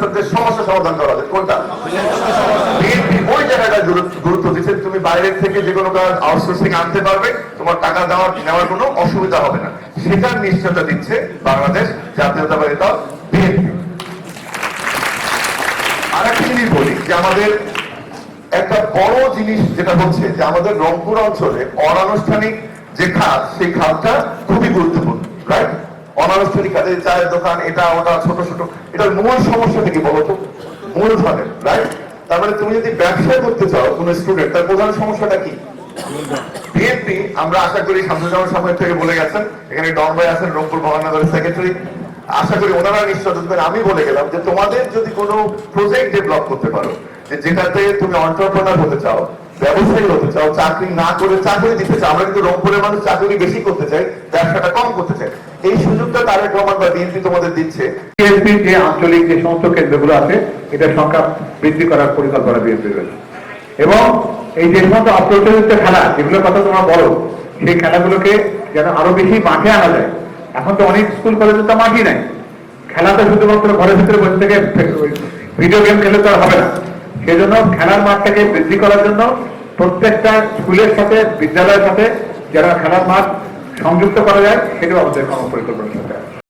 ছাত্রছাত্রীদের সমস্যা সমাধান করা যায়। কোনটা? বিএনপি ওই জায়গাটা গুরুত্ব দিচ্ছে, তুমি বাইরের থেকে যে কোনো কাজ আউটসোর্সিং আনতে পারবে, তোমার টাকা নেওয়ার কোনো অসুবিধা হবে না, সেটার নিশ্চয়তা দিচ্ছে বাংলাদেশ জাতীয়তাবাদী দল বিএনপি। আর একটা জিনিস বলি যে আমাদের একটা বড় জিনিস যেটা হচ্ছে যে আমাদের রংপুর অঞ্চলে অনানুষ্ঠানিক যে খাত, সেই খাতটা খুবই গুরুত্বপূর্ণ, রাইট? অনানুষ্ঠানিক কাজে চায়ের দোকান, এটা ওটা ছোট ছোট, এটার মূল সমস্যা থেকে বলতো মূলধনের, রাইট? তার মানে তুমি যদি ব্যবসা করতে চাও কোন স্টুডেন্ট, তার প্রধান সমস্যাটা কি? বিএনপি, আমরা আশা করি শামসুজ্জামান সাহেব থেকে বলে গেছেন, এখানে ডন ভাই আছেন রংপুর মহানগরের সেক্রেটারি, আশা করি ওনারা নিশ্চয় দেবেন। আমি বলে গেলাম যে তোমাদের যদি কোনো প্রজেক্ট ডেভেলপ করতে পারো যেটাতে তুমি এন্টারপ্রেনার হতে চাও, ব্যবসায়ী হতে চাও, চাকরি না করে চাকরি দিতে চাও, আমরা কিন্তু রংপুরের মানুষ চাকরি বেশি করতে চাই, ব্যবসাটা কম করতে চাই, এই সুযোগটা তারেক রহমান বা বিএনপি তোমাদের দিচ্ছে। বিএনপির যে আঞ্চলিক যে সমস্ত কেন্দ্রগুলো আছে, এটার সংখ্যা বৃদ্ধি করার পরিকল্পনা বিএনপি রয়েছে। এবং এই যে সমস্ত অপ্রচলিত খেলা যেগুলোর কথা তোমরা বলো, সেই খেলাগুলোকে যেন আরো বেশি মাঠে আনা যায়। এখন তো অনেক স্কুল কলেজে তো মাঠই নাই, খেলা তো শুধুমাত্র ঘরের ভিতরে বসে থেকে ভিডিও গেম খেলে তো আর হবে না। সেজন্য খেলার মাঠটাকে বৃদ্ধি করার জন্য প্রত্যেকটা স্কুলের সাথে, বিদ্যালয়ের সাথে যারা খেলার মাঠ সংযুক্ত করা যায়, সেটাও আমাদের কর্মপরিকল্পনার সাথে।